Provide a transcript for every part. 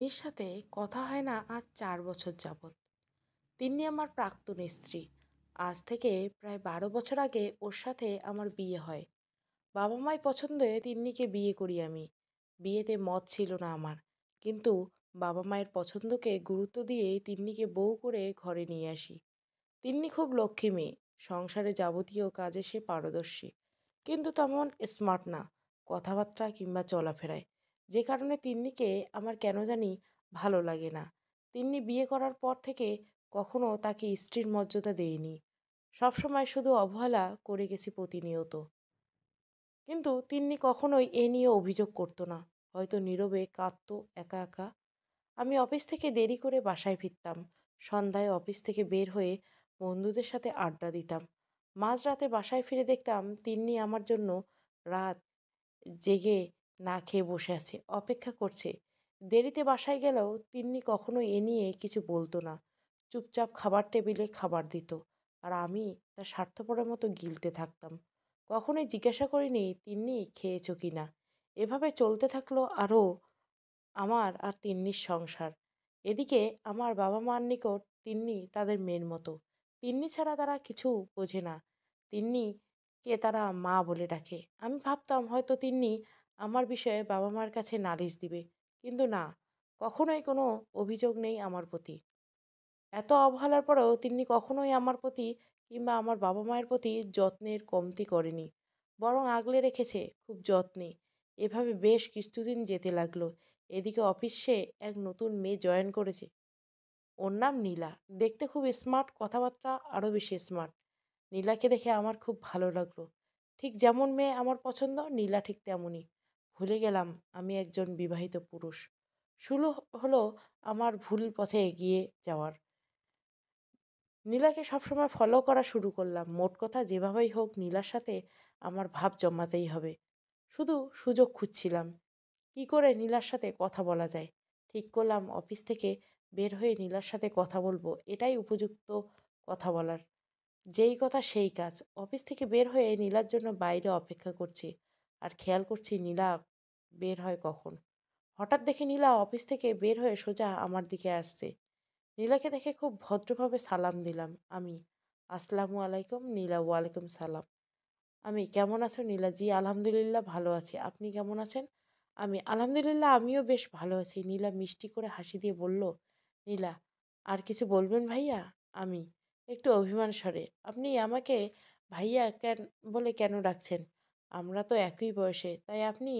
এর সাথে কথা হয় না আজ ৪ বছর যাবৎ। তিন্নি আমার প্রাক্তন স্ত্রী। আজ থেকে প্রায় ১২ বছর আগে ওর সাথে আমার বিয়ে হয়। বাবা মাই পছন্দে তিন্নিকে বিয়ে করি আমি। বিয়েতে মত ছিল না আমার, কিন্তু বাবা মায়ের পছন্দকে গুরুত্ব দিয়ে তিন্নিকে বউ করে ঘরে নিয়ে আসি। তিন্নি খুব লক্ষ্মী মেয়ে, সংসারে যাবতীয় কাজে সে পারদর্শী, কিন্তু তেমন স্মার্ট না কথাবার্তা কিংবা চলাফেরায়, যে কারণে তিন্নিকে আমার কেন জানি ভালো লাগে না। তিন্নি বিয়ে করার পর থেকে কখনো তাকে স্ত্রীর মর্যাদা দেইনি, সবসময় শুধু অবহেলা করে গেছি প্রতিনিয়ত। কিন্তু তিন্নি কখনোই এ নিয়ে অভিযোগ করতো না, হয়তো নীরবে কাঁদতো একা একা। আমি অফিস থেকে দেরি করে বাসায় ফিরতাম। সন্ধ্যায় অফিস থেকে বের হয়ে বন্ধুদের সাথে আড্ডা দিতাম। মাঝরাতে বাসায় ফিরে দেখতাম তিন্নি আমার জন্য রাত জেগে না খেয়ে বসে আছে, অপেক্ষা করছে। দেরিতে বাসায় গেলেও তিন্নি কখনো এ নিয়ে কিছু বলতো না। চুপচাপ খাবার টেবিলে খাবার দিত, আর আমি তার স্বার্থপরের মতো গিলতে থাকতাম। কখনোই জিজ্ঞাসা করিনি তিন্নি খেয়েছো কি না। এভাবে চলতে থাকলো আরও আমার আর তিন্নির সংসার। এদিকে আমার বাবা মার নিকট তিন্নি তাদের মেয়ের মতো। তিন্নি ছাড়া তারা কিছু বোঝে না। তিন্নিকে তারা মা বলে ডাকে। আমি ভাবতাম হয়তো তিন্নি আমার বিষয়ে বাবা মার কাছে নালিশ দিবে, কিন্তু না, কখনোই কোনো অভিযোগ নেই আমার প্রতি। এত অবহেলার পরেও তিন্নি কখনোই আমার প্রতি কিংবা আমার বাবা মায়ের প্রতি যত্নের কমতি করেনি, বরং আগলে রেখেছে খুব যত্নে। এভাবে বেশ কিছুদিন যেতে লাগলো। এদিকে অফিসে এক নতুন মেয়ে জয়েন করেছে। ওর নাম নীলা। দেখতে খুব স্মার্ট, কথাবার্তা আরও বেশি স্মার্ট। নীলাকে দেখে আমার খুব ভালো লাগলো। ঠিক যেমন মেয়ে আমার পছন্দ, নীলা ঠিক তেমনই। ভুলে গেলাম আমি একজন বিবাহিত পুরুষ। শুরু হলো আমার ভুল পথে এগিয়ে যাওয়ার। নীলাকে সবসময় ফলো করা শুরু করলাম। মোট কথা যেভাবেই হোক নীলার সাথে আমার ভাব জমাতেই হবে। শুধু সুযোগ খুঁজছিলাম কি করে নীলার সাথে কথা বলা যায়। ঠিক করলাম অফিস থেকে বের হয়ে নীলার সাথে কথা বলবো, এটাই উপযুক্ত কথা বলার। যেই কথা সেই কাজ। অফিস থেকে বের হয়ে নীলার জন্য বাইরে অপেক্ষা করছি, আর খেয়াল করছি নীলা বের হয় কখন। হঠাৎ দেখি নীলা অফিস থেকে বের হয়ে সোজা আমার দিকে আসছে। নীলাকে দেখে খুব ভদ্রভাবে সালাম দিলাম আমি। আসসালামু আলাইকুম। নীলা ওয়ালাইকুম সালাম। আমি, কেমন আছো নীলা? জি আলহামদুলিল্লাহ ভালো আছি, আপনি কেমন আছেন? আমি, আলহামদুলিল্লাহ আমিও বেশ ভালো আছি। নীলা মিষ্টি করে হাসি দিয়ে বলল, নীলা, আর কিছু বলবেন ভাইয়া? আমি, একটু অভিমান স্বরে, আপনি আমাকে ভাইয়া কেন বলে কেন ডাকছেন? আমরা তো একই বয়সে, তাই আপনি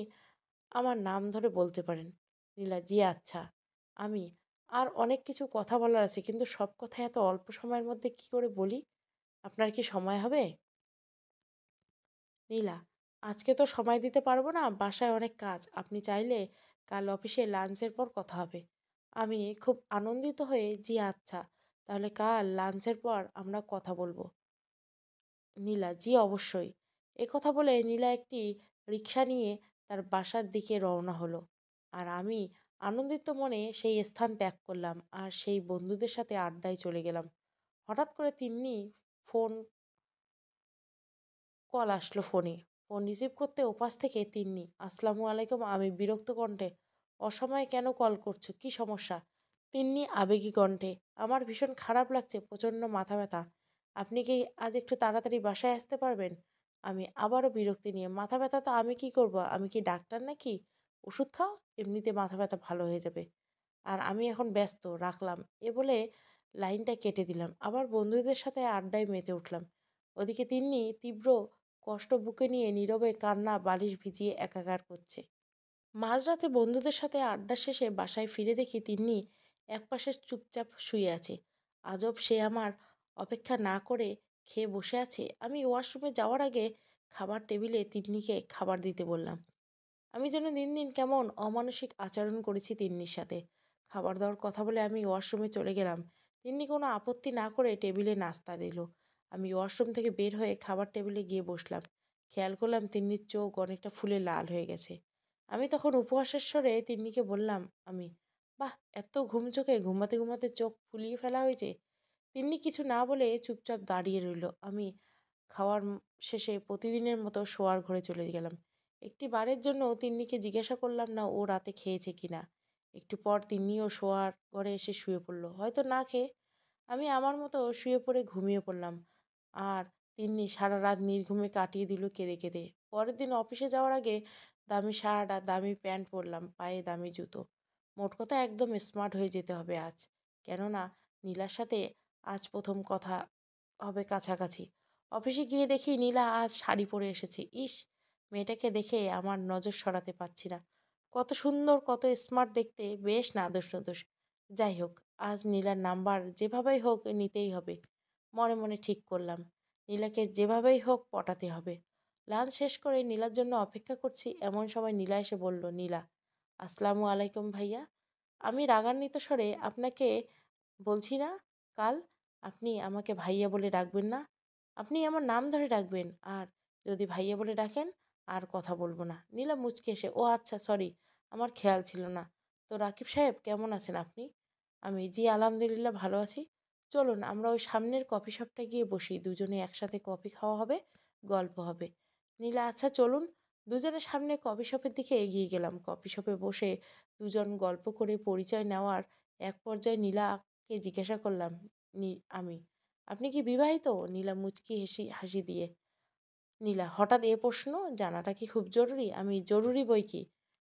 আমার নাম ধরে বলতে পারেন। নীলা, জি আচ্ছা। আমি, আর অনেক কিছু কথা বলার আছে, কিন্তু সব কথা এত অল্প সময়ের মধ্যে কি করে বলি? আপনার কি সময় হবে? নীলা, আজকে তো সময় দিতে পারবো না, বাসায় অনেক কাজ। আপনি চাইলে কাল অফিসে লাঞ্চের পর কথা হবে। আমি খুব আনন্দিত হয়ে, জি আচ্ছা, তাহলে কাল লাঞ্চের পর আমরা কথা বলবো। নীলা, জি অবশ্যই। কথা বলে নীলা একটি রিক্সা নিয়ে তার বাসার দিকে রওনা হলো। আর আমি আনন্দিত মনে সেই স্থান ত্যাগ করলাম, আর সেই বন্ধুদের সাথে আড্ডায় চলে গেলাম। হঠাৎ করে তিন্নি ফোন কল আসলো ফোনে। ফোন রিসিভ করতে ওপাশ থেকে তিন্নি, আসসালামু আলাইকুম। আমি বিরক্ত কণ্ঠে, অসময়ে কেন কল করছো, কি সমস্যা? তিন্নি আবেগী কণ্ঠে, আমার ভীষণ খারাপ লাগছে, প্রচণ্ড মাথা ব্যথা। আপনি কি আজ একটু তাড়াতাড়ি বাসায় আসতে পারবেন? আমি আবারও বিরক্তি নিয়ে, মাথা ব্যথা তো আমি কি করব? আমি কি ডাক্তার নাকি? ওষুধ খাও, এমনিতে মাথা ব্যথা ভালো হয়ে যাবে। আর আমি এখন ব্যস্ত, রাখলাম। এ বলে লাইনটা কেটে দিলাম। আবার বন্ধুদের সাথে আড্ডায় মেতে উঠলাম। ওদিকে তিন্নি তীব্র কষ্ট বুকে নিয়ে নীরবে কান্না বালিশ ভিজিয়ে একাকার করছে। মাঝরাতে বন্ধুদের সাথে আড্ডা শেষে বাসায় ফিরে দেখি তিন্নি একপাশে চুপচাপ শুয়ে আছে। আজব, সে আমার অপেক্ষা না করে খেয়ে বসে আছে। আমি ওয়াশরুমে যাওয়ার আগে খাবার টেবিলে তিন্নিকে খাবার দিতে বললাম। আমি যেন দিন দিন কেমন অমানসিক আচরণ করেছি তিন্নির সাথে। খাবার দাবার কথা বলে আমি ওয়াশরুমে চলে গেলাম। তিন্নি কোনো আপত্তি না করে টেবিলে নাস্তা দিল। আমি ওয়াশরুম থেকে বের হয়ে খাবার টেবিলে গিয়ে বসলাম। খেয়াল করলাম তিন্নির চোখ অনেকটা ফুলে লাল হয়ে গেছে। আমি তখন উপহাসের স্বরে তিন্নিকে বললাম, আমি, বাহ, এত ঘুম চোখে ঘুমাতে ঘুমাতে চোখ ফুলিয়ে ফেলা হয়েছে। তিন্নি কিছু না বলে চুপচাপ দাঁড়িয়ে রইল। আমি খাওয়ার শেষে প্রতিদিনের মতো শোয়ার ঘরে চলে গেলাম। একটি বারের জন্য তিন্নিকে জিজ্ঞাসা করলাম না ও রাতে খেয়েছে কিনা। একটু পর তিন্নিও শোয়ার ঘরে এসে শুয়ে পড়ল, হয়তো না খেয়ে। আমি আমার মতো শুয়ে পড়ে ঘুমিয়ে পড়লাম। আর তিন্নি সারা রাত নির্ঘুমে কাটিয়ে দিল কেঁদে কেঁদে। পরের দিন অফিসে যাওয়ার আগে দামি শার্ট আর দামি প্যান্ট পরলাম, পায়ে দামি জুতো। মোট কথা একদম স্মার্ট হয়ে যেতে হবে আজ, কেননা নীলার সাথে আজ প্রথম কথা হবে কাছাকাছি। অফিসে গিয়ে দেখি নীলা আজ শাড়ি পরে এসেছে। ইস, মেয়েটাকে দেখে আমার নজর সরাতে পারছি না। কত সুন্দর, কত স্মার্ট দেখতে, বেশ নাদোষ নদোষ। যাই হোক, আজ নীলার নাম্বার যেভাবেই হোক নিতেই হবে। মনে মনে ঠিক করলাম, নীলাকে যেভাবেই হোক পটাতে হবে। লাঞ্চ শেষ করে নীলার জন্য অপেক্ষা করছি, এমন সময় নীলা এসে বলল, নীলা, আসসালামু আলাইকুম ভাইয়া। আমি রাগান্বিত স্বরে, আপনাকে বলছি না কাল আপনি আমাকে ভাইয়া বলে ডাকবেন না, আপনি আমার নাম ধরে ডাকবেন। আর যদি ভাইয়া বলে ডাকেন আর কথা বলবো না। নীলা মুচকে এসে, ও আচ্ছা, সরি, আমার খেয়াল ছিল না। তো রাকিব সাহেব কেমন আছেন আপনি? আমি, জি আলহামদুলিল্লাহ ভালো আছি। চলুন আমরা ওই সামনের কফি শপটা গিয়ে বসি, দুজনে একসাথে কফি খাওয়া হবে, গল্প হবে। নীলা, আচ্ছা চলুন। দুজনে সামনে কফি শপের দিকে এগিয়ে গেলাম। কফি শপে বসে দুজন গল্প করে পরিচয় নেওয়ার এক পর্যায়ে নীলাকে জিজ্ঞাসা করলাম, আমি, আপনি কি বিবাহিত? নীলা মুচকি হাসি দিয়ে, নীলা, হঠাৎ এ প্রশ্ন, জানাটা কি খুব জরুরি? আমি, জরুরি বই কি।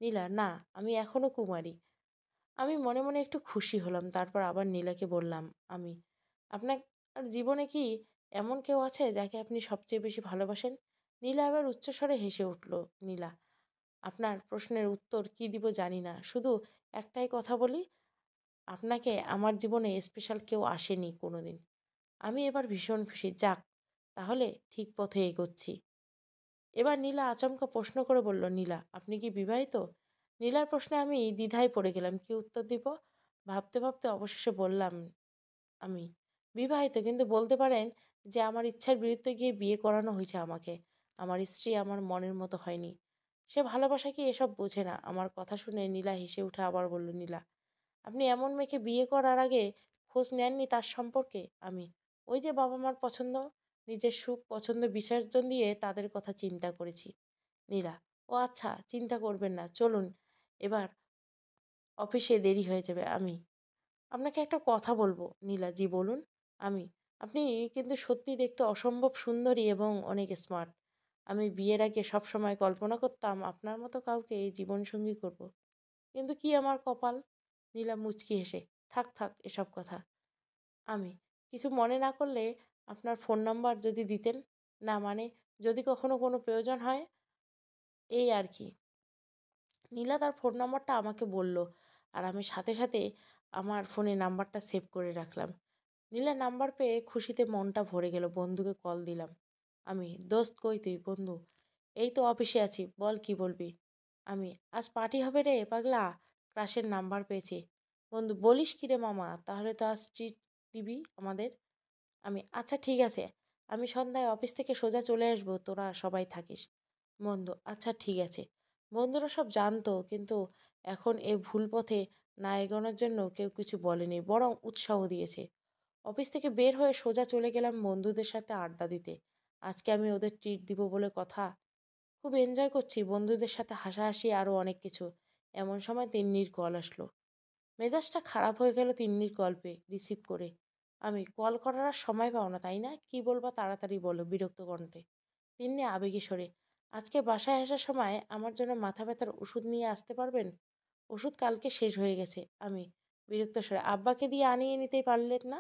নীলা, না, আমি এখনো কুমারী। আমি মনে মনে একটু খুশি হলাম। তারপর আবার নীলাকে বললাম, আমি, আপনার জীবনে কি এমন কেউ আছে যাকে আপনি সবচেয়ে বেশি ভালোবাসেন? নীলা আবার উচ্চস্বরে হেসে উঠল। নীলা, আপনার প্রশ্নের উত্তর কি দিব জানি না, শুধু একটাই কথা বলি, আপনাকে আমার জীবনে স্পেশাল কেউ আসেনি কোনোদিন। আমি এবার ভীষণ খুশি। যাক, তাহলে ঠিক পথে এগোচ্ছি। এবার নীলা আচমকা প্রশ্ন করে বলল, নীলা, আপনি কি বিবাহিত? নীলার প্রশ্নে আমি দ্বিধায় পড়ে গেলাম, কি উত্তর দিব। ভাবতে ভাবতে অবশেষে বললাম, আমি বিবাহিত, কিন্তু বলতে পারেন যে আমার ইচ্ছার বিরুদ্ধে গিয়ে বিয়ে করানো হয়েছে আমাকে। আমার স্ত্রী আমার মনের মতো হয়নি। সে ভালোবাসা কি এসব বোঝে না। আমার কথা শুনে নীলা হেসে উঠে আবার বলল, নীলা, আপনি এমন মেয়েকে বিয়ে করার আগে খোঁজ নেননি তার সম্পর্কে? আমি, ওই যে বাবা মার পছন্দ, নিজের সুখ পছন্দ বিসর্জন দিয়ে তাদের কথা চিন্তা করেছি। নীলা, ও আচ্ছা, চিন্তা করবেন না, চলুন এবার, অফিসে দেরি হয়ে যাবে। আমি, আপনাকে একটা কথা বলবো। নীলা, জি বলুন। আমি, আপনি কিন্তু সত্যি দেখতে অসম্ভব সুন্দরী এবং অনেক স্মার্ট। আমি বিয়ের আগে সবসময় কল্পনা করতাম আপনার মতো কাউকে জীবনসঙ্গী করব। কিন্তু কি আমার কপাল। নীলা মুচকি হেসে, থাক থাক এসব কথা। আমি, কিছু মনে না করলে আপনার ফোন নাম্বার যদি দিতেন। না মানে, যদি কখনো কোনো প্রয়োজন হয়, এই আর কি। নীলা তার ফোন নাম্বারটা আমাকে বলল, আর আমি সাথে সাথে আমার ফোনে নাম্বারটা সেভ করে রাখলাম। নীলার নাম্বার পেয়ে খুশিতে মনটা ভরে গেল। বন্ধুকে কল দিলাম। আমি, দোস্ত কই তুই? বন্ধু, এই তো অফিসে আছি, বল কি বলবি। আমি, আজ পার্টি হবে রে পাগলা, ক্রাশের নাম্বার পেয়েছি। বন্ধু, বলিস কি রে মামা, তাহলে তো আজ ট্রিট দিবি আমাদের। আমি, আচ্ছা ঠিক আছে, আমি সন্ধ্যায় অফিস থেকে সোজা চলে আসবো, তোরা সবাই থাকিস। বন্ধু, আচ্ছা ঠিক আছে। বন্ধুরা সব জানতো, কিন্তু এখন এ ভুল পথে না এগোনোর জন্য কেউ কিছু বলেনি, বরং উৎসাহ দিয়েছে। অফিস থেকে বের হয়ে সোজা চলে গেলাম বন্ধুদের সাথে আড্ডা দিতে। আজকে আমি ওদের ট্রিট দিব বলে কথা। খুব এনজয় করছি বন্ধুদের সাথে, হাসাহাসি আরও অনেক কিছু। এমন সময় তিন্নির কল আসলো। মেজাজটা খারাপ হয়ে গেল তিন্নির গল্পে রিসিভ করে। আমি, কল করার আর সময় পাও না তাই না? কি বলবা তাড়াতাড়ি বলো, বিরক্ত কণ্ঠে। তিন্নি আবেগী স্বরে, আজকে বাসায় আসার সময় আমার জন্য মাথা ব্যথার ওষুধ নিয়ে আসতে পারবেন? ওষুধ কালকে শেষ হয়ে গেছে। আমি, বিরক্ত স্বরে, আব্বাকে দিয়ে আনিয়ে নিতেই পারলেন না?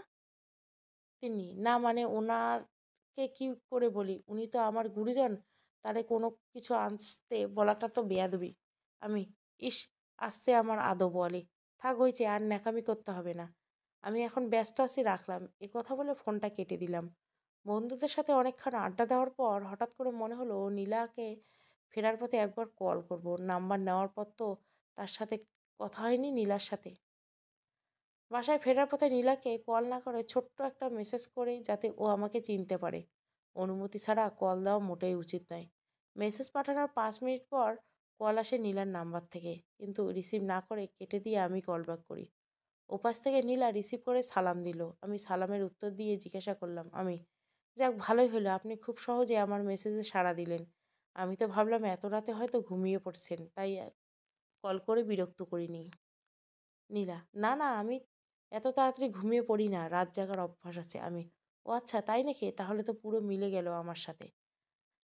তিনি, না মানে ওনারকে কি করে বলি, উনি তো আমার গুরুজন, তারে কোনো কিছু আনতে বলাটা তো বেয়াদবি। আমি, ইস, আসছে আমার আদব বলে, থাক হয়েছে, আর ন্যাকামি করতে হবে না, আমি এখন ব্যস্ত আছি, রাখলাম। এ কথা বলে ফোনটা কেটে দিলাম। বন্ধুদের সাথে অনেকক্ষণ আড্ডা দেওয়ার পর হঠাৎ করে মনে হলো নীলাকে ফেরার পথে একবার কল করব। নাম্বার নেওয়ার পর তো তার সাথে কথা হয়নি নীলার সাথে। বাসায় ফেরার পথে নীলাকে কল না করে ছোট্ট একটা মেসেজ করে, যাতে ও আমাকে চিনতে পারে। অনুমতি ছাড়া কল দেওয়া মোটেই উচিত নয়। মেসেজ পাঠানোর 5 মিনিট পর কল আসে নীলার নাম্বার থেকে, কিন্তু রিসিভ না করে কেটে দিয়ে আমি কল ব্যাক করি। ওপাশ থেকে নীলা রিসিভ করে সালাম দিল। আমি সালামের উত্তর দিয়ে জিজ্ঞাসা করলাম, আমি, যাক ভালোই হলো, আপনি খুব সহজে আমার মেসেজে সাড়া দিলেন। আমি তো ভাবলাম এত রাতে হয়তো ঘুমিয়ে পড়ছেন, তাই কল করে বিরক্ত করিনি। নীলা: না, না, আমি এত তাড়াতাড়ি ঘুমিয়ে পড়ি না, রাত জাগার অভ্যাস আছে। আমি: ও আচ্ছা, তাই নাকি? তাহলে তো পুরো মিলে গেল আমার সাথে।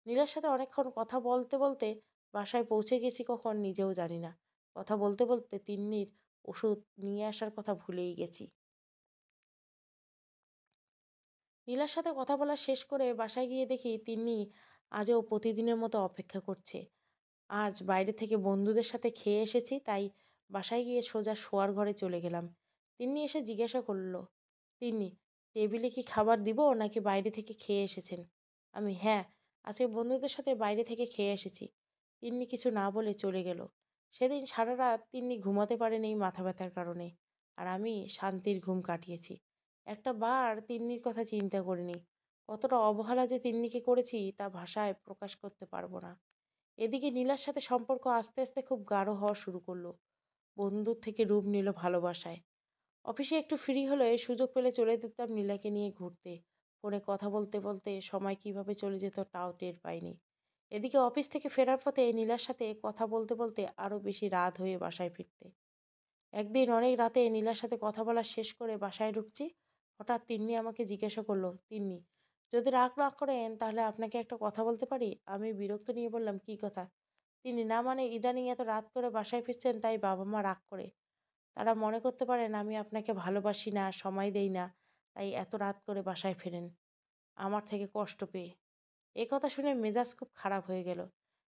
নীলার সাথে অনেকক্ষণ কথা বলতে বলতে বাসায় পৌঁছে গেছি কখন নিজেও জানি না। কথা বলতে বলতে তিন্নির ওষুধ নিয়ে আসার কথা ভুলেই গেছি। নীলার সাথে কথা বলা শেষ করে বাসায় গিয়ে দেখি তিন্নি আজও প্রতিদিনের মতো অপেক্ষা করছে। আজ বাইরে থেকে বন্ধুদের সাথে খেয়ে এসেছি, তাই বাসায় গিয়ে সোজা শোয়ার ঘরে চলে গেলাম। তিন্নি এসে জিজ্ঞাসা করলো: তিন্নি, টেবিলে কি খাবার দিব নাকি বাইরে থেকে খেয়ে এসেছেন? আমি: হ্যাঁ, আজকে বন্ধুদের সাথে বাইরে থেকে খেয়ে এসেছি। তিন্নি কিছু না বলে চলে গেল। সেদিন সারা রাত তিন্নি ঘুমাতে পারেনি এই মাথা ব্যথার কারণে, আর আমি শান্তির ঘুম কাটিয়েছি। একটা বার তিন্নির কথা চিন্তা করিনি। কতটা অবহেলা যে তিন্নিকে করেছি তা ভাষায় প্রকাশ করতে পারবো না। এদিকে নীলার সাথে সম্পর্ক আস্তে আস্তে খুব গাঢ় হওয়া শুরু করলো। বন্ধুর থেকে রূপ নিল ভালোবাসায়। অফিসে একটু ফ্রি হলে সুযোগ পেলে চলে যেতাম নীলাকে নিয়ে ঘুরতে। ফোনে কথা বলতে বলতে সময় কিভাবে চলে যেত তাও টের পাইনি। এদিকে অফিস থেকে ফেরার পথে নীলার সাথে কথা বলতে বলতে আরো বেশি রাত হয়ে বাসায় ফিরতে। একদিন অনেক রাতে নীলার সাথে কথা বলা শেষ করে বাসায় ঢুকছি। হঠাৎ তিন্নি আমাকে জিজ্ঞাসা করলো: তিন্নি, যদি রাগ না করেন তাহলে আপনাকে একটা কথা বলতে পারি? আমি বিরক্ত নিয়ে বললাম: কি কথা? তিনি: না মানে, ইদানিং এত রাত করে বাসায় ফিরছেন, তাই বাবা মা রাগ করে। তারা মনে করতে পারেন আমি আপনাকে ভালোবাসি না, সময় দেই না, তাই এত রাত করে বাসায় ফেরেন আমার থেকে কষ্ট পেয়ে। এ কথা শুনে মেজাজ খুব খারাপ হয়ে গেল।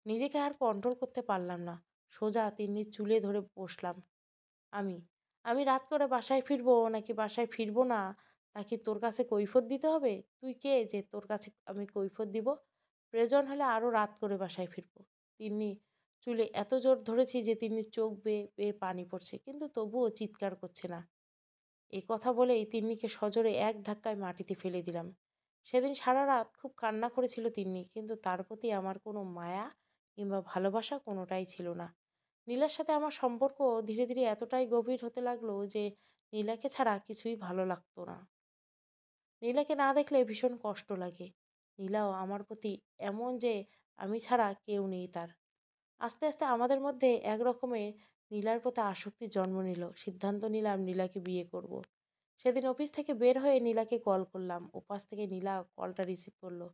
নিজেকে আর কন্ট্রোল করতে পারলাম না। সোজা তিন্নির চুলে ধরে বসলাম। আমি: আমি রাত করে বাসায় ফিরবো নাকি বাসায় ফিরবো না, তা কি তোর কাছে কৈফিয়ত দিতে হবে? তুই কে যে তোর কাছে আমি কৈফিয়ত দিব? প্রয়োজন হলে আরো রাত করে বাসায় ফিরবো। তিন্নি চুলে এত জোর ধরেছি যে তিন্নির চোখ বেয়ে বেয়ে পানি পড়ছে, কিন্তু তবুও চিৎকার করছে না। এই কথা বলেই তিন্নিকে সজোরে এক ধাক্কায় মাটিতে ফেলে দিলাম। সেদিন সারা রাত খুব কান্না করেছিল তিন্নি, কিন্তু তার প্রতি আমার কোনো মায়া কিংবা ভালোবাসা কোনোটাই ছিল না। নীলার সাথে আমার সম্পর্ক ধীরে ধীরে এতটাই গভীর হতে লাগলো যে নীলাকে ছাড়া কিছুই ভালো লাগতো না। নীলাকে না দেখলে ভীষণ কষ্ট লাগে। নীলাও আমার প্রতি এমন যে আমি ছাড়া কেউ নেই তার। আস্তে আস্তে আমাদের মধ্যে এক রকমের নীলার প্রতি আসক্তির জন্ম নিল। সিদ্ধান্ত নিলাম নীলাকে বিয়ে করব। সেদিন অফিস থেকে বের হয়ে নীলাকে কল করলাম। ওপাশ থেকে নীলা কলটা রিসিভ করলো।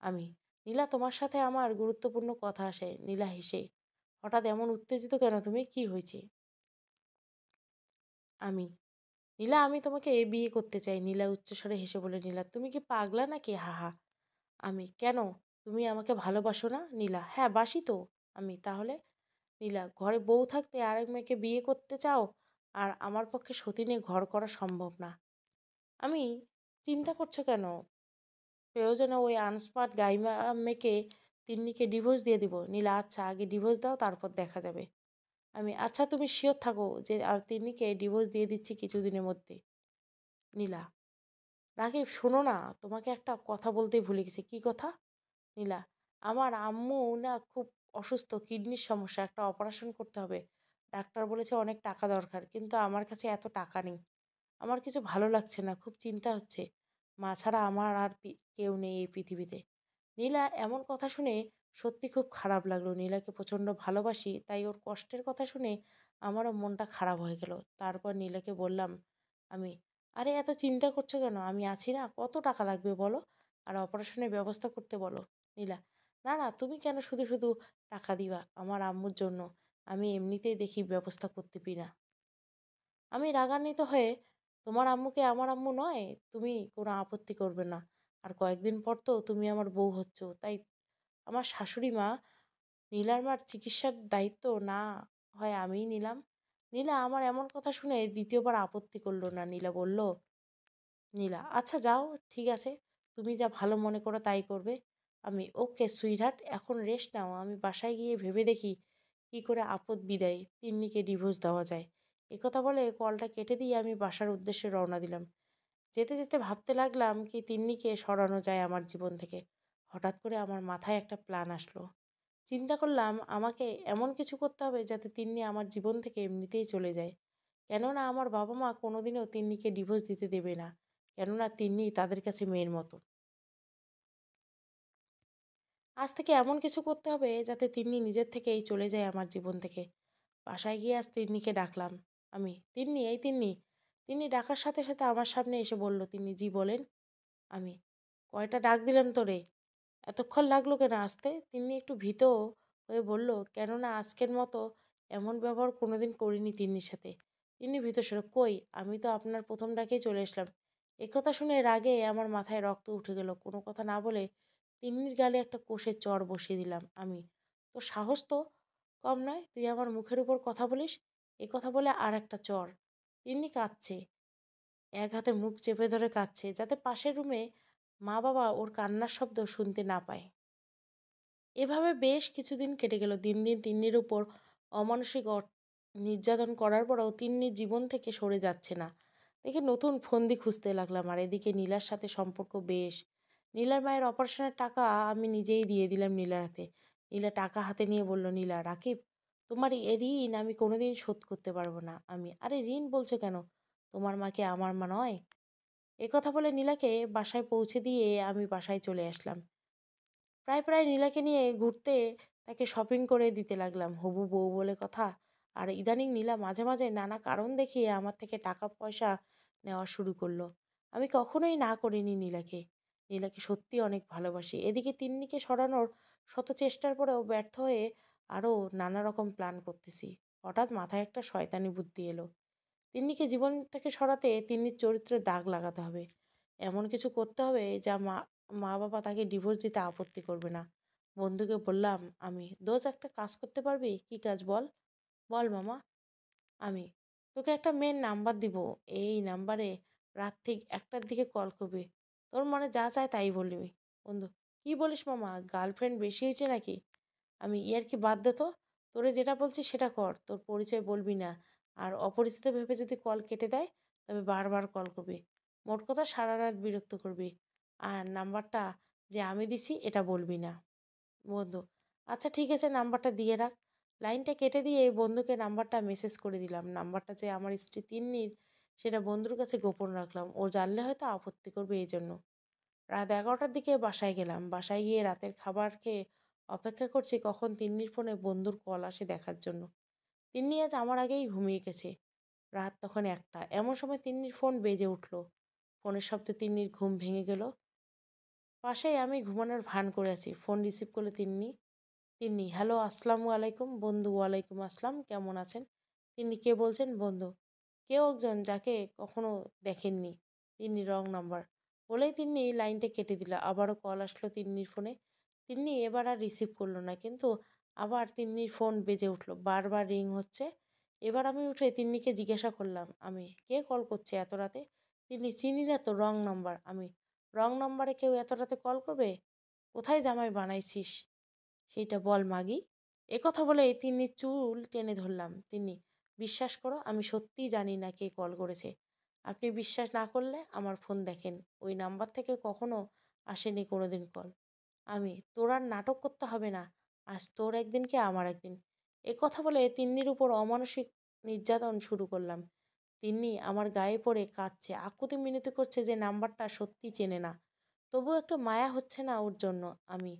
আমি: নীলা, তোমার সাথে আমার গুরুত্বপূর্ণ কথা আসে। নীলা হেসে: হঠাৎ এমন উত্তেজিত কেন তুমি? কি হয়েছে? আমি: নীলা, আমি তোমাকে বিয়ে করতে চাই। নীলা উচ্চস্বরে হেসে বলে: নীলা, তুমি কি পাগলা নাকি? হাহা। আমি: কেন? তুমি আমাকে ভালোবাসো না? নীলা: হ্যাঁ, বাসি তো। আমি: তাহলে? নীলা: ঘরে বউ থাকতে আরেক মেয়েকে বিয়ে করতে চাও? আর আমার পক্ষে সতীনে ঘর করা সম্ভব না। আমি: চিন্তা করছো কেন? প্রয়োজনে ওই আনস্মার্ট গাইমা মেয়েকে, তিন্নিকে ডিভোর্স দিয়ে দিব। নীলা: আচ্ছা, আগে ডিভোর্স দাও, তারপর দেখা যাবে। আমি: আচ্ছা, তুমি শিওর থাকো যে তিন্নিকে ডিভোর্স দিয়ে দিচ্ছি কিছুদিনের মধ্যে। নীলা: রাকিব, শোনো না, তোমাকে একটা কথা বলতেই ভুলে গেছি। কি কথা? নীলা: আমার আম্মু না খুব অসুস্থ, কিডনির সমস্যা, একটা অপারেশন করতে হবে। ডাক্তার বলেছে অনেক টাকা দরকার, কিন্তু আমার কাছে এত টাকা নেই। আমার কিছু ভালো লাগছে না, খুব চিন্তা হচ্ছে। মা ছাড়া আমার আর কেউ নেই এই পৃথিবীতে। নীলা এমন কথা শুনে সত্যি খুব খারাপ লাগলো। নীলাকে প্রচণ্ড ভালোবাসি, তাই ওর কষ্টের কথা শুনে আমারও মনটা খারাপ হয়ে গেল। তারপর নীলাকে বললাম আমি: আরে এত চিন্তা করছো কেন? আমি আছি না, কত টাকা লাগবে বলো, আর অপারেশনের ব্যবস্থা করতে বলো। নীলা: না না, তুমি কেন শুধু শুধু টাকা দিবা আমার আম্মুর জন্য? আমি এমনিতেই দেখি ব্যবস্থা করতে পারি না। আমি রাগান্বিত হয়ে: তোমার আম্মুকে আমার আম্মু নয়? তুমি কোনো আপত্তি করবে না। আর কয়েকদিন পর তো তুমি আমার বউ হচ্ছ, তাই আমার শাশুড়ি মা নীলার মার চিকিৎসার দায়িত্ব না হয় আমিই নিলাম। নীলা আমার এমন কথা শুনে দ্বিতীয়বার আপত্তি করলো না। নীলা বলল: নীলা: আচ্ছা, যাও, ঠিক আছে, তুমি যা ভালো মনে করো তাই করবে। আমি: ওকে সুইটহার্ট, এখন রেস্ট নাও, আমি বাসায় গিয়ে ভেবে দেখি কি করে আপদ বিদায় তিন্নিকে ডিভোর্স দেওয়া যায়। একথা বলে কলটা কেটে দিয়ে আমি বাসার উদ্দেশ্যে রওনা দিলাম। যেতে যেতে ভাবতে লাগলাম কি তিন্নিকে সরানো যায় আমার জীবন থেকে। হঠাৎ করে আমার মাথায় একটা প্ল্যান আসলো। চিন্তা করলাম আমাকে এমন কিছু করতে হবে যাতে তিন্নি আমার জীবন থেকে এমনিতেই চলে যায়। কেননা আমার বাবা মা কোনোদিনও তিন্নিকে ডিভোর্স দিতে দেবে না। কেননা তিন্নি তাদের কাছে মেয়ের মতো। আজ থেকে এমন কিছু করতে হবে যাতে তিন্নি নিজের থেকেই চলে যায় আমার জীবন থেকে। বাসায় গিয়ে আজ তিন্নিকে ডাকলাম। তিন্নি, এই তিন্নি। তিন্নি ডাকার সাথে সাথে আমার সামনে এসে বলল, তিন্নি, জি বলেন। আমি, কয়টা ডাক দিলাম তোরে, এতক্ষণ লাগলো কেন আসতে? তিন্নি একটু ভীত হয়ে বলল, কেননা আজকের মতো এমন ব্যবহার কোনোদিন করিনি তিন্নির সাথে। তিন্নি ভীত স্বরে, কই, আমি তো আপনার প্রথম ডাকেই চলে আসলাম। একথা শুনে রাগে আমার মাথায় রক্ত উঠে গেল। কোনো কথা না বলে তিন্নির গালে একটা কষে চড় বসিয়ে দিলাম। তোর সাহস তো কম নয়, তুই আমার মুখের উপর কথা বলিস। এই কথা বলে আর একটা চড়। তিন্নি কাঁদছে, এক হাতে মুখ চেপে ধরে কাঁদছে, যাতে পাশের রুমে মা বাবা ওর কান্নার শব্দ শুনতে না পায়। এভাবে বেশ কিছুদিন কেটে গেল। দিন দিন তিন্নির উপর অমানসিক নির্যাতন করার পরেও তিন্নির জীবন থেকে সরে যাচ্ছে না দেখে নতুন ফন্দি খুঁজতে লাগলাম। আর এদিকে নীলার সাথে সম্পর্ক বেশ। নীলার মায়ের অপারেশনের টাকা আমি নিজেই দিয়ে দিলাম নীলার হাতে। নীলা টাকা হাতে নিয়ে বলল, নীলা, রাকিব, তোমার এ ঋণ আমি কোনোদিন শোধ করতে পারবো না। আরে ঋণ বলছো কেন? তোমার মাকে আমার মা নয়? কথা বলে নীলাকে বাসায় পৌঁছে দিয়ে আমি বাসায় চলে আসলাম। প্রায় প্রায় নীলাকে নিয়ে ঘুরতে, তাকে শপিং করে দিতে লাগলাম, হবু বউ বলে কথা। আর ইদানিং নীলা মাঝে মাঝে নানা কারণ দেখিয়ে আমার থেকে টাকা পয়সা নেওয়া শুরু করলো। আমি কখনোই না করিনি নীলাকে। নীলাকে সত্যি অনেক ভালোবাসি। এদিকে তিন্নিকে সরানোর শত চেষ্টার পরেও ব্যর্থ হয়ে আরও নানা রকম প্ল্যান করতেছি। হঠাৎ মাথায় একটা শয়তানি বুদ্ধি এলো। তিন্নিকে জীবন থেকে সরাতে তিন্নির চরিত্রে দাগ লাগাতে হবে। এমন কিছু করতে হবে যা মা মা বাবা তাকে ডিভোর্স দিতে আপত্তি করবে না। বন্ধুকে বললাম, দোষ, একটা কাজ করতে পারবি? কি কাজ বল? বল মামা। আমি, তোকে একটা মেয়ের নাম্বার দিব। এই নাম্বারে রাত ঠিক 1টার দিকে কল করবি। তোর মনে যা চায় তাই বলবি। বন্ধু, কি বলিস মামা, গার্লফ্রেন্ড বেশি হয়েছে নাকি? ইয়ার কি বাদ দে তো। তোরে যেটা বলছি সেটা কর। তোর পরিচয় বলবি না। আর অপরিচিত ভেবে যদি কল কেটে দেয় তবে বারবার কল করবি। মোট কথা সারা রাত বিরক্ত করবি। আর নাম্বারটা যে আমি দিছি এটা বলবি না। বন্ধু, আচ্ছা ঠিক আছে, নাম্বারটা দিয়ে রাখ। লাইনটা কেটে দিয়ে বন্ধুকে নাম্বারটা মেসেজ করে দিলাম। নাম্বারটা যে আমার স্ত্রী তিন্নির, সেটা বন্ধুর কাছে গোপন রাখলাম। ও জানলে হয়তো আপত্তি করবে, এই জন্য। রাত 11টার দিকে বাসায় গেলাম। বাসায় গিয়ে রাতের খাবার খেয়ে অপেক্ষা করছি কখন তিন্নির ফোনে বন্ধুর কল আসে দেখার জন্য। তিন্নি আজ আমার আগেই ঘুমিয়ে গেছে। রাত তখন 1টা। এমন সময় তিন্নির ফোন বেজে উঠল। ফোনের শব্দে তিন্নির ঘুম ভেঙে গেল। পাশেই আমি ঘুমানোর ভান করে আছি। ফোন রিসিভ করলো তিন্নি। তিন্নি, হ্যালো, আসসালামু আলাইকুম। বন্ধু, ওয়ালাইকুম আসসালাম, কেমন আছেন? তিন্নি, কে বলছেন? বন্ধু, কেউ একজন যাকে কখনো দেখেননি। Tinni, wrong number. বলেই তিন্নি লাইনটা কেটে দিল। আবারও কল আসলো তিন্নির ফোনে। তিন্নি এবার আর রিসিভ করলো না, কিন্তু আবার তিন্নির ফোন বেজে উঠলো, বারবার রিং হচ্ছে। এবার আমি উঠে তিন্নিকে জিজ্ঞাসা করলাম, কে কল করছে এত রাতে? তিন্নি, চিনি না তো, রং নাম্বার। রং নাম্বারে কেউ এত রাতে কল করবে? কোথায় জামাই বানাইছিস সেইটা বল মাগি। কথা বলে তিন্নির চুল টেনে ধরলাম। তিন্নি, বিশ্বাস করো, আমি সত্যিই জানি না কে কল করেছে। আপনি বিশ্বাস না করলে আমার ফোন দেখেন, ওই নাম্বার থেকে কখনো আসেনি কোনোদিন কল। তোর আর নাটক করতে হবে না। আজ তোর একদিন কি আমার একদিন। কথা বলে তিন্নির উপর অমানসিক নির্যাতন শুরু করলাম। তিন্নি আমার গায়ে পড়ে কাঁদছে, আকুতি মিনতি করছে যে নাম্বারটা সত্যি চেনে না। তবুও একটু মায়া হচ্ছে না ওর জন্য। আমি,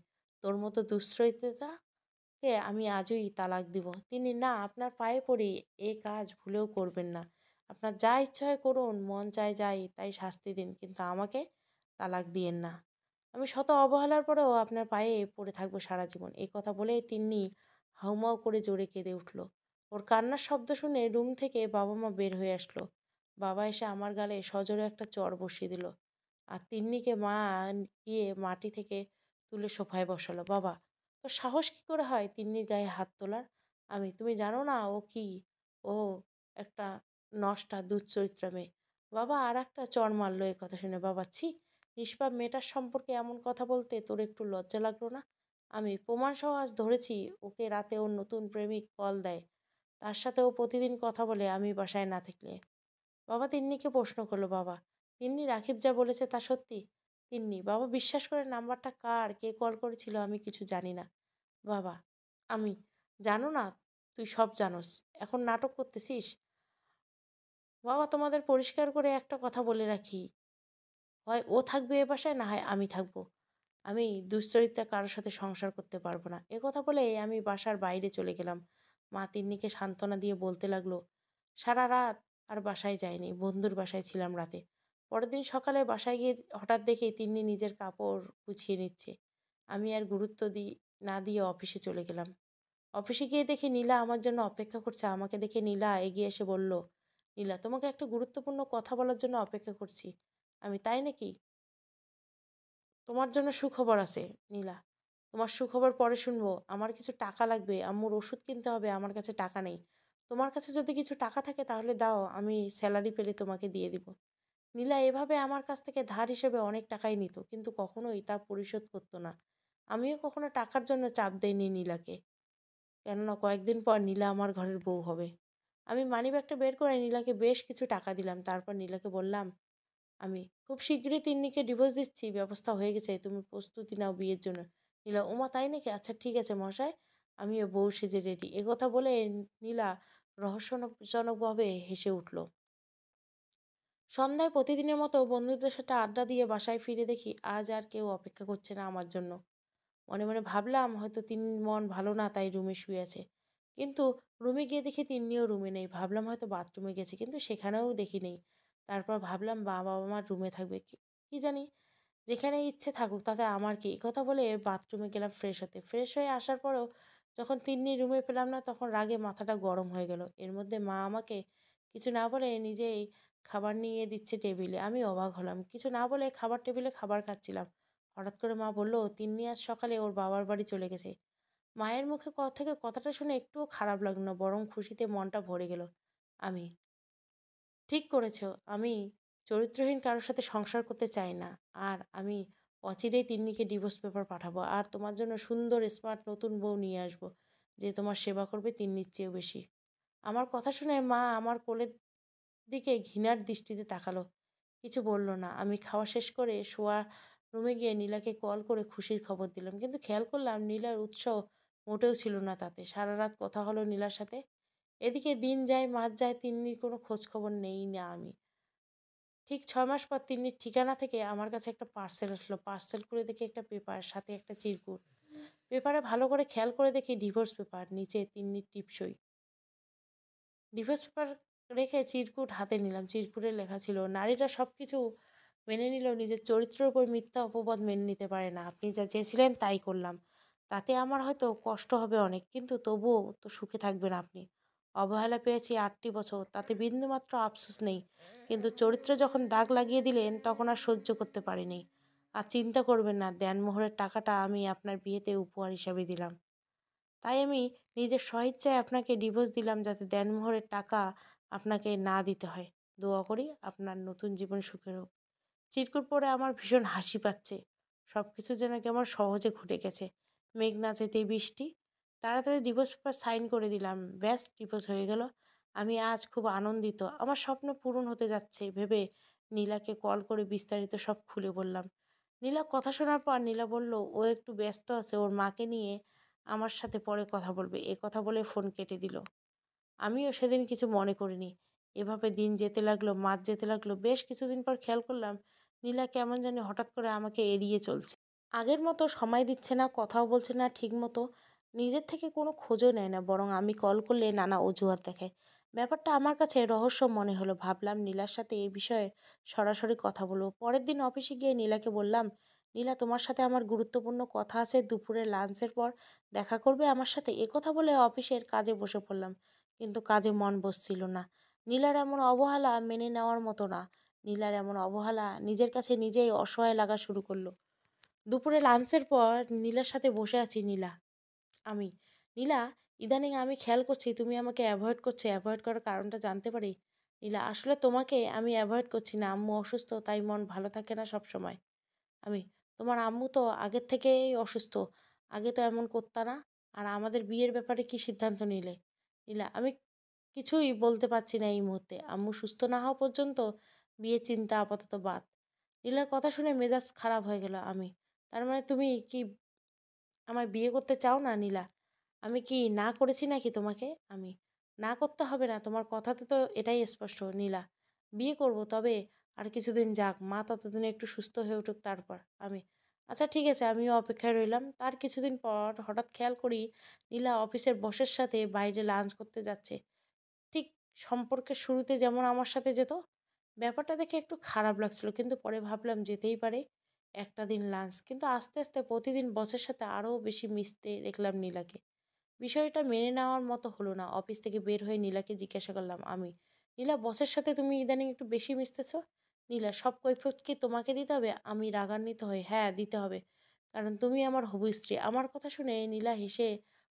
তোর মতো দুশ্চরিত্রতাকে আমি আজই তালাক দিব। তিনি, না, আপনার পায়ে পড়ি, এ কাজ ভুলেও করবেন না। আপনার যা ইচ্ছা হয় করুন, মন চায় যাই তাই শাস্তি দিন, কিন্তু আমাকে তালাক দিয়েন না। আমি শত অবহেলার পরেও আপনার পায়ে পড়ে থাকবো সারা জীবন। এই কথা বলে তিন্নি হাউমাউ করে জোরে কেঁদে উঠল। ওর কান্নার শব্দ শুনে রুম থেকে বাবা মা বের হয়ে আসলো। বাবা এসে আমার গালে সজোরে একটা চড় বসিয়ে দিল। আর তিন্নিকে মা গিয়ে মাটি থেকে তুলে সোফায় বসালো। বাবা, তোর সাহস কি করে হয় তিন্নির গায়ে হাত তোলার? তুমি জানো না ও কি? ও একটা নষ্টা দুশ্চরিত্রা মেয়ে। বাবা আর একটা চড় মারলো এ কথা শুনে। বাবা, ছি, নিষ্পাপ মেয়েটার সম্পর্কে এমন কথা বলতে তোর একটু লজ্জা লাগলো না? প্রমাণ সহ আজ ধরেছি ওকে। রাতে ওর নতুন প্রেমিক কল দেয়, তার সাথে ও প্রতিদিন কথা বলে আমি বাসায় না থাকলে। বাবা তিন্নিকে প্রশ্ন করলো, বাবা, তিন্নি, রাকিব যা বলেছে তা সত্যি? তিন্নি, বাবা, বিশ্বাস করে নাম্বারটা কার, কে কল করেছিল আমি কিছু জানি না। বাবা, আমি, জানো না, তুই সব জানোস, এখন নাটক করতেছিস? বাবা, তোমাদের পরিষ্কার করে একটা কথা বলে রাখি, হয় ও থাকবে এ বাসায়, না হয় আমি থাকবো। আমি দুশ্চরিত্রা কারোর সাথে সংসার করতে পারবো না। কথা বলে আমি বাসার বাইরে চলে গেলাম। মা তিন্নিকে সান্ত্বনা দিয়ে বলতে লাগলো, সারা রাত আর বাসায় যাইনি, বন্ধুর বাসায় ছিলাম রাতে। পরের দিন সকালে বাসায় গিয়ে হঠাৎ দেখি তিন্নি নিজের কাপড় গুছিয়ে নিচ্ছে। আমি আর গুরুত্ব না দিয়ে অফিসে চলে গেলাম। অফিসে গিয়ে দেখি নীলা আমার জন্য অপেক্ষা করছে। আমাকে দেখে নীলা এগিয়ে এসে বলল, নীলা, তোমাকে একটা গুরুত্বপূর্ণ কথা বলার জন্য অপেক্ষা করছি। আমি, তাই নাকি? তোমার জন্য সুখবর আছে নীলা। তোমার সুখবর পরে শুনবো। আমার কিছু টাকা লাগবে, আম্মুর ওষুধ কিনতে হবে, আমার কাছে টাকা নেই। তোমার কাছে যদি কিছু টাকা থাকে তাহলে দাও, আমি স্যালারি পেলে তোমাকে দিয়ে দিব। নীলা এভাবে আমার কাছ থেকে ধার হিসেবে অনেক টাকাই নিত, কিন্তু কখনোই তা পরিশোধ করতো না। আমিও কখনো টাকার জন্য চাপ দেইনি নীলাকে, কেননা কয়েকদিন পর নীলা আমার ঘরের বউ হবে। আমি মানিব্যাগটা বের করে নীলাকে বেশ কিছু টাকা দিলাম। তারপর নীলাকে বললাম, আমি খুব শীঘ্রই তিন্নিকে ডিভোর্স দিচ্ছি, ব্যবস্থা হয়ে গেছে, তুমি প্রস্তুতি নাও বিয়ের জন্য। নীলা, ওমা তাই নাকি? আচ্ছা ঠিক আছে মশাই, আমিও বউ সেজে রেডি। একথা বলে নীলা রহস্যজনকভাবে হেসে উঠল। সন্ধ্যায় প্রতিদিনের মতো বন্ধুদের সাথে আড্ডা দিয়ে বাসায় ফিরে দেখি আজ আর কেউ অপেক্ষা করছে না আমার জন্য। মনে মনে ভাবলাম হয়তো তিন্নির মন ভালো না, তাই রুমে শুয়ে আছে। কিন্তু রুমে গিয়ে দেখি তিন্নিও রুমে নেই। ভাবলাম হয়তো বাথরুমে গেছে, কিন্তু সেখানেও দেখি নেই। তারপর ভাবলাম বাবা মার রুমে থাকবে, কি কি জানি। যেখানে ইচ্ছে থাকুক, তাতে আমার কি। কথা বলে বাথরুমে গেলাম ফ্রেশ হতে। ফ্রেশ হয়ে আসার পরেও যখন তিন্নি রুমে পেলাম না, তখন রাগে মাথাটা গরম হয়ে গেল। এর মধ্যে মা আমাকে কিছু না বলে নিজেই খাবার নিয়ে দিচ্ছে টেবিলে। আমি অবাক হলাম। কিছু না বলে খাবার টেবিলে খাবার খাচ্ছিলাম। হঠাৎ করে মা বলল, তিন্নি আজ সকালে ওর বাবার বাড়ি চলে গেছে। মায়ের মুখে থেকে কথাটা শুনে একটুও খারাপ লাগলো না, বরং খুশিতে মনটা ভরে গেল। আমি, ঠিক করেছ। আমি চরিত্রহীন কারোর সাথে সংসার করতে চাই না। আর আমি অচিরেই তিন্নিকে ডিভোর্স পেপার পাঠাবো। আর তোমার জন্য সুন্দর স্মার্ট নতুন বউ নিয়ে আসবো, যে তোমার সেবা করবে তিন্নির চেয়েও বেশি। আমার কথা শুনে মা আমার কোলের দিকে ঘৃণার দৃষ্টিতে তাকালো। কিছু বলল না। আমি খাওয়া শেষ করে শোয়া রুমে গিয়ে নীলাকে কল করে খুশির খবর দিলাম, কিন্তু খেয়াল করলাম নীলার উৎসাহ মোটেও ছিল না তাতে। সারা রাত কথা হলো নীলার সাথে। এদিকে দিন যায় মাস যায়, তিন্নির কোনো খোঁজ খবর নেই না আমি। ঠিক ৬ মাস পর তিন্নির ঠিকানা থেকে আমার কাছে একটা পার্সেল আসলো। পার্সেল করে দেখি একটা পেপার, সাথে একটা চিরকুট। পেপারে ভালো করে খেয়াল করে দেখি ডিভোর্স পেপার, নিচে তিন্নির টিপসই। ডিভোর্স পেপার রেখে চিরকুট হাতে নিলাম। চিরকুটে লেখা ছিল, নারীরা সব কিছু মেনে নিলেও নিজের চরিত্রের উপর মিথ্যা অপবাদ মেনে নিতে পারে না। আপনি যা চেয়েছিলেন তাই করলাম। তাতে আমার হয়তো কষ্ট হবে অনেক, কিন্তু তবুও তো সুখে থাকবেন আপনি। অবহেলা পেয়েছি 8টি বছর, তাতে বিন্দুমাত্র আফসোস নেই, কিন্তু চরিত্রে যখন দাগ লাগিয়ে দিলেন তখন আর সহ্য করতে পারিনি। আর চিন্তা করবেন না, দেনমোহরের টাকাটা আমি আপনার বিয়েতে উপহার হিসাবে দিলাম। তাই আমি নিজের স্বইচ্ছায় আপনাকে ডিভোর্স দিলাম, যাতে দেনমোহরের টাকা আপনাকে না দিতে হয়। দোয়া করি আপনার নতুন জীবন সুখের হোক। চিরকুট পড়ে আমার ভীষণ হাসি পাচ্ছে। সব কিছু যেন কেমন সহজে ঘটে গেছে। মেঘ না যেতেই বৃষ্টি। তাড়াতাড়ি ডিভোর্স পেপার সাইন করে দিলাম। ব্যাস, ডিভোর্স হয়ে গেল। আমি আজ খুব আনন্দিত। আমার স্বপ্ন পূরণ হতে যাচ্ছে ভেবে নীলাকে কল করে বিস্তারিত সব খুলে বললাম। নীলা কথা শোনার পর নীলা বলল, ও একটু ব্যস্ত আছে, ওর মাকে নিয়ে আমার সাথে পরে কথা বলবে। এ কথা বলে ফোন কেটে দিল। আমিও সেদিন কিছু মনে করিনি। এভাবে দিন যেতে লাগলো, মাস যেতে লাগলো। বেশ কিছুদিন পর খেয়াল করলাম নীলা কেমন জানি হঠাৎ করে আমাকে এড়িয়ে চলছে। আগের মতো সময় দিচ্ছে না, কথাও বলছে না ঠিক মতো। নিজের থেকে কোনো খোঁজও নেয় না, বরং আমি কল করলে নানা অজুহাত দেখায়। ব্যাপারটা আমার কাছে রহস্য মনে হলো। ভাবলাম নীলার সাথে এই বিষয়ে সরাসরি কথা বলবো। পরের দিন অফিসে গিয়ে নীলাকে বললাম, নীলা, তোমার সাথে আমার গুরুত্বপূর্ণ কথা আছে, দুপুরে লাঞ্চের পর দেখা করবে আমার সাথে। কথা বলে অফিসের কাজে বসে পড়লাম, কিন্তু কাজে মন বসছিল না। নীলার এমন অবহেলা মেনে নেওয়ার মতো না। নীলার এমন অবহেলা নিজের কাছে নিজেই অসহায় লাগা শুরু করলো। দুপুরে লাঞ্চের পর নীলার সাথে বসে আছি। আমি, নীলা, ইদানিং আমি খেয়াল করছি তুমি আমাকে অ্যাভয়েড করছো। অ্যাভয়েড করার কারণটা জানতে পারি? নীলা, আসলে তোমাকে আমি অ্যাভয়েড করছি না, আম্মু অসুস্থ, তাই মন ভালো থাকে না সব সময়। আমি, তোমার আম্মু তো আগের থেকেই অসুস্থ, আগে তো এমন করতা না। আর আমাদের বিয়ের ব্যাপারে কি সিদ্ধান্ত নিলে? নীলা, আমি কিছুই বলতে পারছি না এই মুহূর্তে। আম্মু সুস্থ না হওয়া পর্যন্ত বিয়ে চিন্তা আপাতত বাদ। নীলার কথা শুনে মেজাজ খারাপ হয়ে গেল। আমি, তার মানে তুমি কি আমায় বিয়ে করতে চাও না নীলা? আমি কি না করেছি নাকি তোমাকে? আমি, না করতে হবে না, তোমার কথাতে তো এটাই স্পষ্ট। নীলা, বিয়ে করব, তবে আর কিছুদিন যাক, মা ততদিনে একটু সুস্থ হয়ে উঠুক তারপর। আমি, আচ্ছা ঠিক আছে, আমিও অপেক্ষায় রইলাম। তার কিছুদিন পর হঠাৎ খেয়াল করি নীলা অফিসের বসের সাথে বাইরে লাঞ্চ করতে যাচ্ছে। ঠিক সম্পর্কের শুরুতে যেমন আমার সাথে যেত, ব্যাপারটা দেখে একটু খারাপ লাগছিল, কিন্তু পরে ভাবলাম যেতেই পারে একটা দিন লাঞ্চ। কিন্তু আস্তে আস্তে প্রতিদিন বসের সাথে আরও বেশি মিশতে দেখলাম নীলাকে। বিষয়টা মেনে নেওয়ার মতো হলো না। অফিস থেকে বের হয়ে নীলাকে জিজ্ঞাসা করলাম আমি, নীলা, বসের সাথে তুমি ইদানিং একটু বেশি মিশতেছ। নীলা, সব কৈফিয়ত কি তোমাকে দিতে হবে? আমি রাগান্বিত হই, হ্যাঁ দিতে হবে, কারণ তুমি আমার হবু স্ত্রী। আমার কথা শুনে নীলা হেসে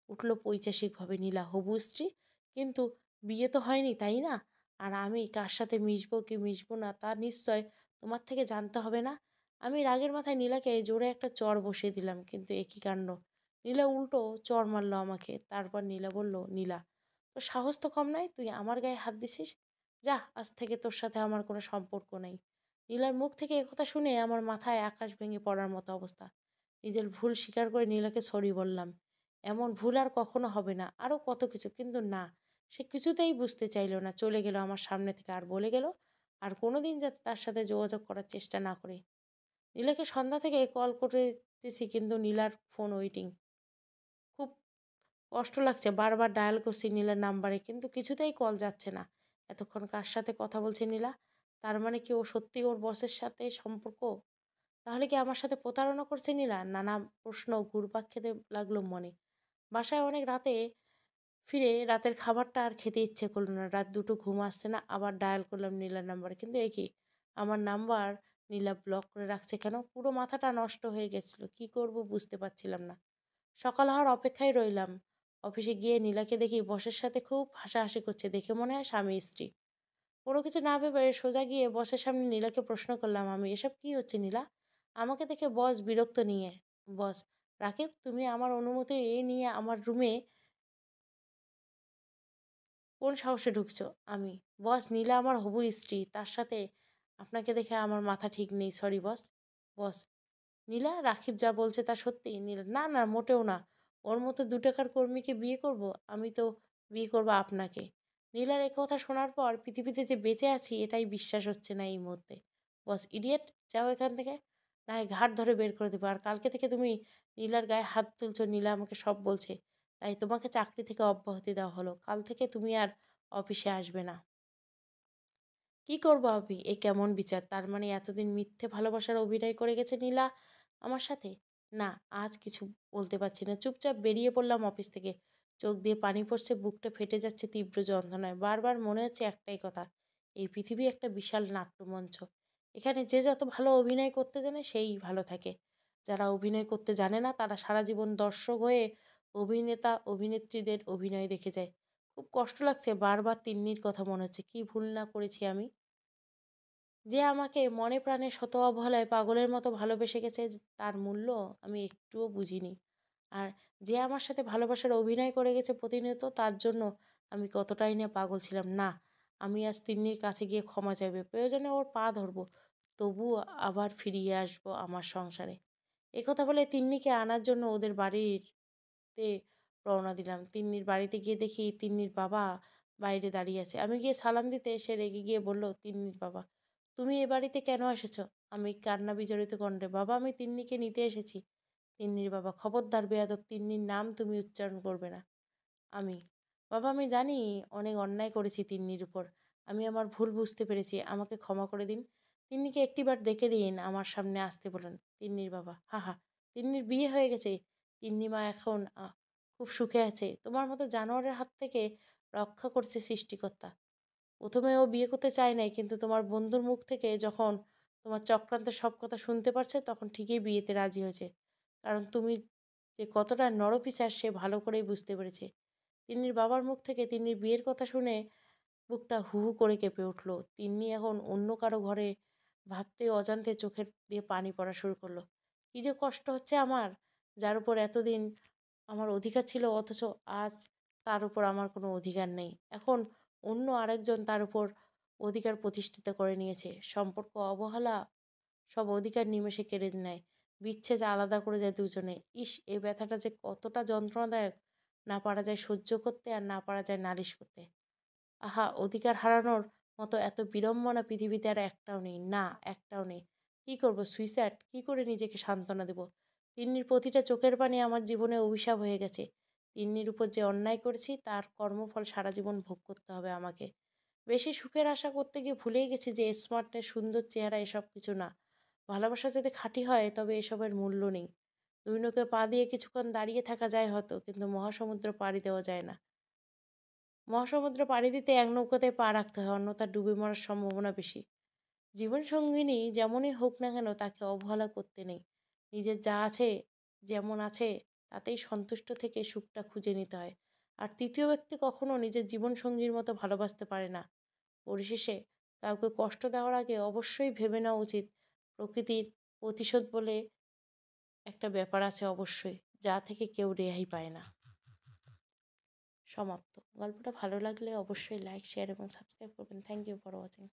উঠল পৈচাসিকভাবে। নীলা, হবু স্ত্রী? কিন্তু বিয়ে তো হয়নি, তাই না? আর আমি কার সাথে মিশবো কি মিশবো না তা নিশ্চয় তোমার থেকে জানতে হবে না? আমি রাগের মাথায় নীলাকে জোরে একটা চড় বসিয়ে দিলাম, কিন্তু একই কাণ্ড, নীলা উল্টো চড় মারলো আমাকে। তারপর নীলা বলল, নীলা, তোর সাহস তো কম নয়, তুই আমার গায়ে হাত দিছিস। যা, আজ থেকে তোর সাথে আমার কোনো সম্পর্ক নেই। নীলার মুখ থেকে একথা শুনে আমার মাথায় আকাশ ভেঙে পড়ার মতো অবস্থা। নিজের ভুল স্বীকার করে নীলাকে সরি বললাম। এমন ভুল আর কখনো হবে না, আরও কত কিছু, কিন্তু না, সে কিছুতেই বুঝতে চাইলো না। চলে গেল আমার সামনে থেকে, আর বলে গেল আর কোনোদিন যাতে তার সাথে যোগাযোগ করার চেষ্টা না করি। নীলাকে সন্ধ্যা থেকে কল করতেছি, কিন্তু নীলার ফোন ওয়েটিং। খুব কষ্ট লাগছে, বারবার ডায়াল করছি নীলার নাম্বারে, কিন্তু কিছুতেই কল যাচ্ছে না। এতক্ষণ কার সাথে কথা বলছে নীলা? তার মানে কি ও সত্যি ওর বসের সাথে সম্পর্ক? তাহলে কি আমার সাথে প্রতারণা করছে নীলা? নানা প্রশ্ন ঘুরপাক খেতে লাগলো মনে। বাসায় অনেক রাতে ফিরে রাতের খাবারটা আর খেতে ইচ্ছে করলো না। রাত দুটো ঘুম আসছে না। আবার ডায়াল করলাম নীলার নাম্বারে, কিন্তু এ কি, আমার নাম্বার নীলা ব্লক করে রাখছে কেন? পুরো মাথাটা নষ্ট হয়ে গেছিল, কি করব বুঝতে পারছিলাম না। সকাল হওয়ার অপেক্ষায় রইলাম। অফিসে গিয়ে নীলাকে দেখি বসের সাথে খুব হাসাহাসি করছে, দেখে মনে হয় স্বামী স্ত্রী। কোনো কিছু না ভেবে সোজা গিয়ে বসের সামনে নীলাকে প্রশ্ন করলাম আমি, এসব কি হচ্ছে নীলা? আমাকে দেখে বস বিরক্ত নিয়ে, বস, রাকিব, তুমি আমার অনুমতি নিয়ে আমার রুমে কোন সাহসে ঢুকছো? আমি, বস, নীলা আমার হবু স্ত্রী, তার সাথে আপনাকে দেখে আমার মাথা ঠিক নেই, সরি বস। বস, নীলা, রাকিব যা বলছে তা সত্যি? নীলা, না না, মোটেও না। ওর মতো 2 টাকার কর্মীকে বিয়ে করব? আমি তো বিয়ে করব আপনাকে। নীলার এ কথা শোনার পর পৃথিবীতে যে বেঁচে আছি এটাই বিশ্বাস হচ্ছে না এই মুহূর্তে। বস, ইডিয়েট, যাও এখান থেকে, না হয় ঘাট ধরে বের করে দেবো। আর কালকে থেকে তুমি নীলার গায়ে হাত তুলছো, নীলা আমাকে সব বলছে, তাই তোমাকে চাকরি থেকে অব্যাহতি দেওয়া হলো। কাল থেকে তুমি আর অফিসে আসবে না। কি করবো আমি? এ কেমন বিচার? তার মানে এতদিন মিথ্যে ভালোবাসার অভিনয় করে গেছে নীলা আমার সাথে? না, আজ কিছু বলতে পারছি না। চুপচাপ বেরিয়ে পড়লাম অফিস থেকে। চোখ দিয়ে পানি পড়ছে, বুকটা ফেটে যাচ্ছে তীব্র যন্ত্রণায়। বারবার মনে হচ্ছে একটাই কথা, এই পৃথিবী একটা বিশাল নাট্যমঞ্চ। এখানে যে যত ভালো অভিনয় করতে জানে সেই ভালো থাকে। যারা অভিনয় করতে জানে না তারা সারা জীবন দর্শক হয়ে অভিনেতা অভিনেত্রীদের অভিনয় দেখে যায়। খুব কষ্ট লাগছে, বারবার তিন্নির কথা মনে হচ্ছে। কি ভুল না করেছি আমি, যে আমাকে মনে প্রাণে শত অবহেলায় পাগলের মতো ভালোবেসে গেছে, তার মূল্য আমি একটুও বুঝিনি। আর যে আমার সাথে ভালোবাসার অভিনয় করে গেছে প্রতিনিয়ত, তার জন্য আমি কতটাই না পাগল ছিলাম। না, আমি আজ তিন্নির কাছে গিয়ে ক্ষমা চাইবে, প্রয়োজনে ওর পা ধরবো, তবুও আবার ফিরিয়ে আসবো আমার সংসারে। একথা বলে তিন্নিকে আনার জন্য ওদের বাড়িতে রওনা দিলাম। তিন্নির বাড়িতে গিয়ে দেখি তিন্নির বাবা বাইরে দাঁড়িয়ে আছে। আমি গিয়ে সালাম দিতে সে রেগে গিয়ে বলল, তিন্নির বাবা, তুমি এ বাড়িতে কেন এসেছো? আমি কান্না বিজড়িত কণ্ঠে, বাবা, আমি তিন্নিকে নিতে এসেছি। তিন্নির বাবা, খবরদার বেয়াদব, তিন্নির নাম তুমি উচ্চারণ করবে না। আমি, বাবা, আমি জানি অনেক অন্যায় করেছি তিন্নির উপর। আমি আমার ভুল বুঝতে পেরেছি, আমাকে ক্ষমা করে দিন। তিন্নিকে একটিবার ডেকে দিন, আমার সামনে আসতে বলুন। তিন্নির বাবা, হা হা, তিন্নির বিয়ে হয়ে গেছে। তিন্নি মা এখন খুব সুখে আছে। তোমার মতো জানোয়ারের হাত থেকে রক্ষা করছে সৃষ্টিকর্তা। প্রথমে ও বিয়ে করতে চায় নাই, কিন্তু তোমার বন্ধুর মুখ থেকে যখন তোমার চক্রান্তের সব কথা শুনতে পারছে, তখন ঠিকই বিয়েতে রাজি হয়েছে। কারণ তুমি যে কতটা নরপিশাচ সে ভালো করেই বুঝতে পেরেছে। তিন্নির বাবার মুখ থেকে তিন্নির বিয়ের কথা শুনে বুকটা হু হু করে কেঁপে উঠল। তিন্নি এখন অন্য কারো ঘরে ভাবতে অজান্তে চোখের দিয়ে পানি পড়া শুরু করলো। কি যে কষ্ট হচ্ছে আমার, যার উপর এতদিন আমার অধিকার ছিল, অথচ আজ তার উপর আমার কোনো অধিকার নেই। এখন অন্য আরেকজন তার উপর অধিকার প্রতিষ্ঠিত করে নিয়েছে। সম্পর্ক, অবহেলা, সব অধিকার নিমেষে কেড়ে নেয়। বিচ্ছেদ আলাদা করে যায় দুজনে। ইস, এই ব্যথাটা যে কতটা যন্ত্রণাদায়ক! না পারা যায় সহ্য করতে, আর না পারা যায় নালিশ করতে। আহা, অধিকার হারানোর মতো এত বিড়ম্বনা পৃথিবীতে আর একটাও নেই। না, একটাও নেই। কি করব? সুইসাইড? কি করে নিজেকে সান্ত্বনা দেব? তিন্নির প্রতিটা চোখের পানি আমার জীবনে অভিশাপ হয়ে গেছে। তিন্নির উপর যে অন্যায় করেছি তার কর্মফল সারা জীবন ভোগ করতে হবে আমাকে। বেশি সুখের আশা করতে গিয়ে ভুলেই গেছি যে স্মার্টনেস, সুন্দর চেহারা এসব কিছু না। ভালোবাসা যদি খাঁটি হয় তবে এসবের মূল্য নেই। দুই নৌকায় পা দিয়ে কিছুক্ষণ দাঁড়িয়ে থাকা যায় হয়তো, কিন্তু মহাসমুদ্র পাড়ি দেওয়া যায় না। মহাসমুদ্র পাড়ি দিতে এক নৌকাতেই পা রাখতে হয়, অন্যথা ডুবে মরার সম্ভাবনা বেশি। জীবনসঙ্গিনী যেমনই হোক না কেন তাকে অবহেলা করতে নেই। নিজের যা আছে, যেমন আছে তাতেই সন্তুষ্ট থেকে সুখটা খুঁজে নিতে হয়। আর তৃতীয় ব্যক্তি কখনো নিজের জীবনসঙ্গীর মতো ভালোবাসতে পারে না। পরিশেষে কাউকে কষ্ট দেওয়ার আগে অবশ্যই ভেবে নেওয়া উচিত, প্রকৃতির প্রতিশোধ বলে একটা ব্যাপার আছে অবশ্যই, যা থেকে কেউ রেহাই পায় না। সমাপ্ত। গল্পটা ভালো লাগলে অবশ্যই লাইক, শেয়ার এবং সাবস্ক্রাইব করবেন। Thank you for watching.